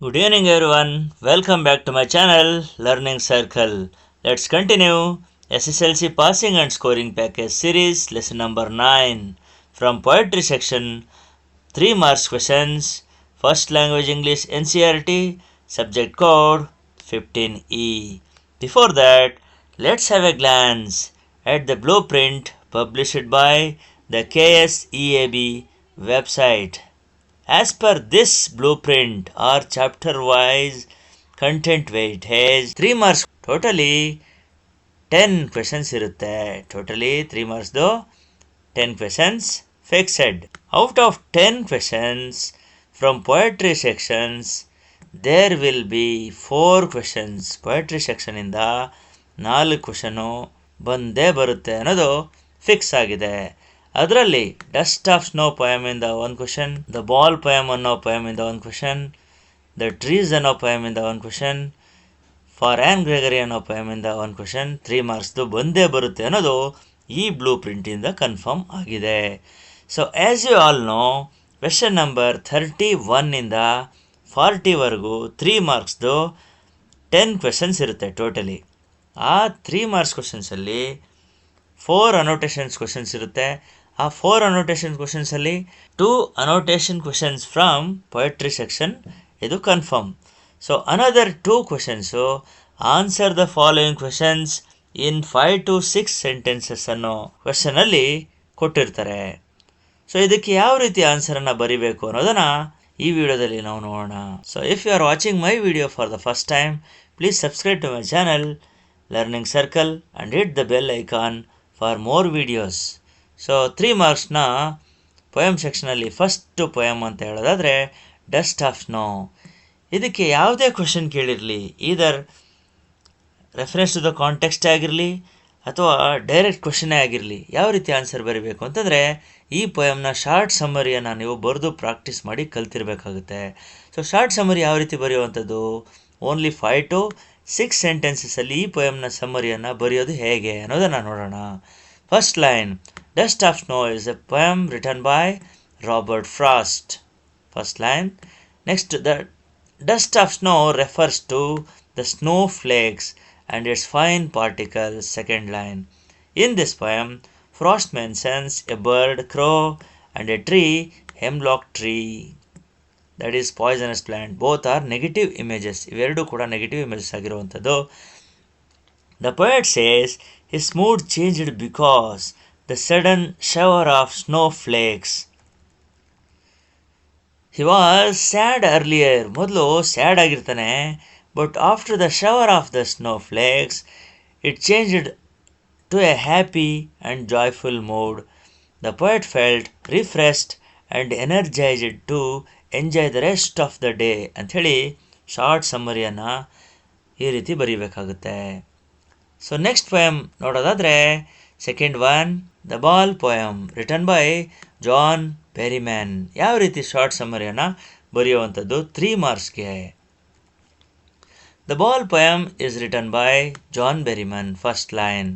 Good evening, everyone. Welcome back to my channel, Learning Circle. Let's continue SSLC Passing and Scoring Package Series, lesson number 9. From Poetry section, 3 marks questions. First language English NCERT, subject code 15E. Before that, let's have a glance at the blueprint published by the KSEAB website. As per this blueprint or chapter wise content weightage 3 marks totally 10 questions irutte. Totally 3 marks do 10 questions fixed. Out of 10 questions from poetry sections, there will be 4 questions. Poetry section ಇಂದ 4 question ಬಂದೇ ಬರುತ್ತೆ ಅನ್ನೋದು fix ಆಗಿದೆ. ಅದರಲ್ಲಿ dust of snow poem ಇಂದ ಒಂದು question, the ball poem ಅನ್ನೋ poem ಇಂದ ಒಂದು ಕ್ವೆಶನ್, ದ ಟ್ರೀಸ್ ಅನ್ನೋ ಪೋಯಮ್ ಇಂದ ಒಂದು ಕ್ವೆಶನ್, ಫಾರ್ ಆ್ಯನ್ ಗ್ರೆಗರಿ ಅನ್ನೋ ಪೋಯಮ್ ಇಂದ ಒಂದು ಕ್ವೆಶನ್ 3 ಮಾರ್ಕ್ಸ್ದು ಬಂದೇ ಬರುತ್ತೆ ಅನ್ನೋದು ಈ ಬ್ಲೂ ಪ್ರಿಂಟಿಂದ ಕನ್ಫರ್ಮ್ ಆಗಿದೆ. So as you all know, question number 31 ಇಂದ 40ವರೆಗೂ 3 ಮಾರ್ಕ್ಸ್ದು 10 ಕ್ವೆಶನ್ಸ್ ಇರುತ್ತೆ ಟೋಟಲಿ. ಆ 3 ಮಾರ್ಕ್ಸ್ ಕ್ವೆಶನ್ಸಲ್ಲಿ 4 ಅನೋಟೇಷನ್ಸ್ ಕ್ವೆಶನ್ಸ್ ಇರುತ್ತೆ. ಆ 4 ಅನೋಟೇಷನ್ ಕ್ವೆಶನ್ಸಲ್ಲಿ 2 annotation questions from poetry section, ಇದು confirm. So another 2 questions answer the following questions in 5 to 6 sentences ಅನ್ನೋ ಕ್ವೆಶನಲ್ಲಿ ಕೊಟ್ಟಿರ್ತಾರೆ. ಸೊ ಇದಕ್ಕೆ ಯಾವ ರೀತಿ ಆನ್ಸರನ್ನು ಬರಿಬೇಕು ಅನ್ನೋದನ್ನು ಈ ವಿಡಿಯೋದಲ್ಲಿ ನಾವು ನೋಡೋಣ. So if you are watching my video for the first time, please subscribe to my channel learning circle and hit the bell icon for more videos. So 3 ಮಾರ್ಕ್ಸ್ನ ಪೊಯಮ್ ಸೆಕ್ಷನಲ್ಲಿ ಫಸ್ಟು ಪೊಯಮ್ ಅಂತ ಹೇಳೋದಾದರೆ ಡಸ್ಟ್ ಆಫ್ ಸ್ನೋ. ಇದಕ್ಕೆ ಯಾವುದೇ question ಕೇಳಿರಲಿ, either reference to the context ಆಗಿರಲಿ ಅಥವಾ direct ಕ್ವೆಶನ್ನೇ ಆಗಿರಲಿ, ಯಾವ ರೀತಿ ಆನ್ಸರ್ ಬರೀಬೇಕು ಅಂತಂದರೆ ಈ ಪೊಯಮ್ನ ಶಾರ್ಟ್ ಸಮ್ಮರಿಯನ್ನು ನೀವು ಬರೆದು ಪ್ರಾಕ್ಟೀಸ್ ಮಾಡಿ ಕಲ್ತಿರಬೇಕಾಗುತ್ತೆ. ಸೊ ಶಾರ್ಟ್ ಸಮ್ಮರಿ ಯಾವ ರೀತಿ ಬರೆಯುವಂಥದ್ದು, ಓನ್ಲಿ 5 to 6 ಸೆಂಟೆನ್ಸಸ್ಸಲ್ಲಿ ಈ ಪೊಯಮ್ನ ಸಮ್ಮರಿಯನ್ನು ಬರೆಯೋದು ಹೇಗೆ ಅನ್ನೋದನ್ನು ನೋಡೋಣ. First line, dust of snow is a poem written by Robert Frost. First line. Next, the dust of snow refers to the snowflakes and its fine particles. Second line. In this poem, Frost mentions a bird, crow, and a tree, hemlock tree, that is poisonous plant. Both are negative images. ಇವೆರಡೂ ಕೂಡ negative images ಆಗಿರುವಂಥದ್ದು. The poet says his mood changed because the sudden shower of snowflakes. He was sad earlier. ಮೊದಲು sad ಆಗಿರ್ತಾನೆ, but after the shower of the snowflakes it changed to a happy and joyful mood. The poet felt refreshed and energized to enjoy the rest of the day ಅಂಥೇಳಿ short ಸಮ್ಮರಿಯನ್ನು ಈ ರೀತಿ ಬರೀಬೇಕಾಗುತ್ತೆ. So next poem ನೋಡೋದಾದರೆ second one, the ball poem written by John Berryman. ಯಾವ ರೀತಿ ಶಾರ್ಟ್ ಸಮ್ಮರಿಯನ್ನು ಬರೆಯುವಂಥದ್ದು 3 ಮಾರ್ಕ್ಸ್ಗೆ. The ball poem is written by John Berryman. First line,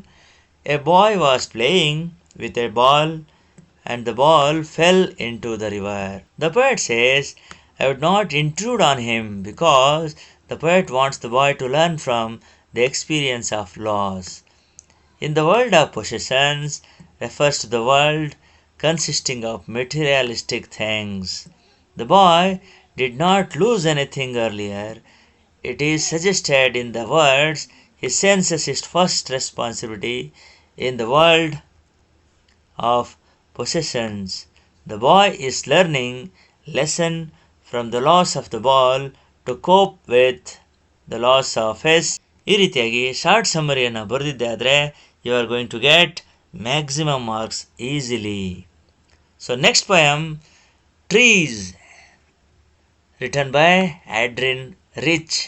a boy was playing with a ball and the ball fell into the river. The poet says, I would not intrude on him because the poet wants the boy to learn from the experience of loss. In the world of possessions refers to the world consisting of materialistic things. The boy did not lose anything earlier. It is suggested in the words, he senses his first responsibility in the world of possessions. The boy is learning lesson from the loss of the ball to cope with the loss of his. ಈ ರೀತಿಯಾಗಿ short ಸಮ್ಮರಿಯನ್ನು ಬರೆದಿದ್ದೆ ಆದರೆ you are going to get maximum marks easily. So next poem, trees, written by Adrienne Rich.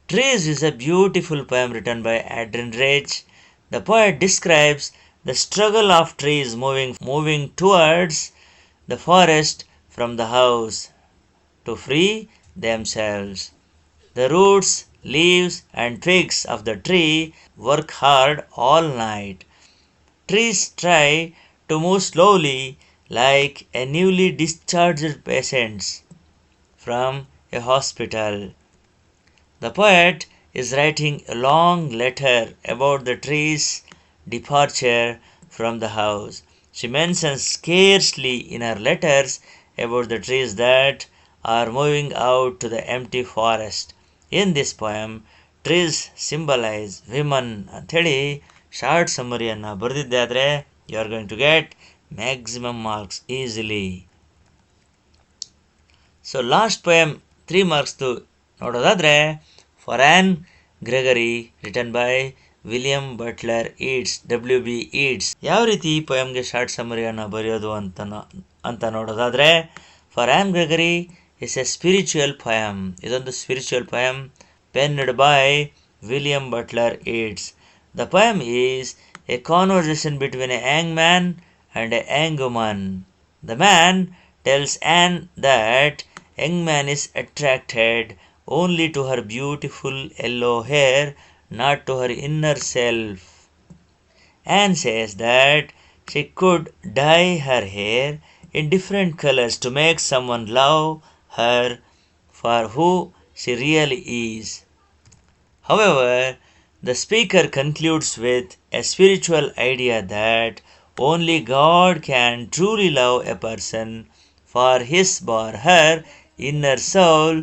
Trees is a beautiful poem written by Adrian Rich. The poet describes the struggle of trees moving towards the forest from the house to free themselves. The roots, leaves, and twigs of the tree work hard all night. Trees try to move slowly like a newly discharged patient from a hospital. The poet is writing a long letter about the tree's departure from the house. She mentions scarcely in her letters about the trees that are moving out to the empty forest. In this poem, trees symbolize women ಅಂಥೇಳಿ short ಸಮ್ಮರಿಯನ್ನು ಬರೆದಿದ್ದೆ ಆದರೆ you are going to get maximum marks easily. So last poem 3 ಮಾರ್ಕ್ಸ್ದು ನೋಡೋದಾದರೆ for Anne Gregory written by William Butler Yeats WB Yeats. ಯಾವ ರೀತಿ ಈ ಪೊಯಮ್ಗೆ ಶಾರ್ಟ್ ಸಮ್ಮರಿಯನ್ನು ಬರೆಯೋದು ಅಂತ ನೋಡೋದಾದರೆ for Anne Gregory is a spiritual poem. ಇದೊಂದು spiritual poem penned by William Butler Yeats. The poem is a conversation between a young man and a young woman. The man tells Anne that young man is attracted only to her beautiful yellow hair, not to her inner self. Anne says that she could dye her hair in different colors to make someone love her for who she really is. However, the speaker concludes with a spiritual idea that only God can truly love a person for his or her inner soul,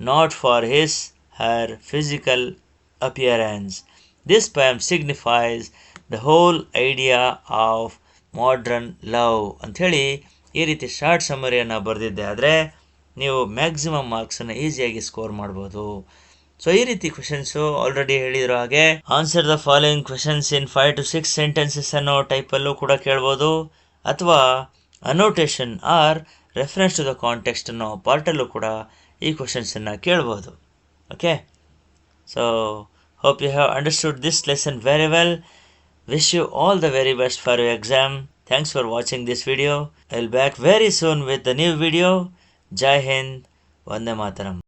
not for his her physical appearance. This poem signifies the whole idea of modern love. ಅಂಥೇಳಿ ಈ ರೀತಿ ಶಾರ್ಟ್ ಸಮ್ಮರಿಯನ್ನು ಬರೆದಿದ್ದೆ ಆದರೆ ನೀವು maximum ಮಾರ್ಕ್ಸನ್ನು ಈಸಿಯಾಗಿ score ಮಾಡ್ಬೋದು. ಸೊ ಈ ರೀತಿ ಕ್ವೆಶನ್ಸು ಆಲ್ರೆಡಿ ಹೇಳಿರೋ ಹಾಗೆ answer the following questions in 5 to 6 sentences ಅನ್ನೋ ಟೈಪಲ್ಲೂ ಕೂಡ ಕೇಳ್ಬೋದು, ಅಥವಾ annotation or reference to the context ಅನ್ನೋ ಪಾರ್ಟಲ್ಲೂ ಕೂಡ ಈ ಕ್ವೆಶನ್ಸನ್ನು ಕೇಳ್ಬೋದು. Okay, so hope you have understood this lesson very well. Wish you all the very best for your exam. Thanks for watching this video. I'll back very soon with the new video. Jai Hind, Vande Mataram.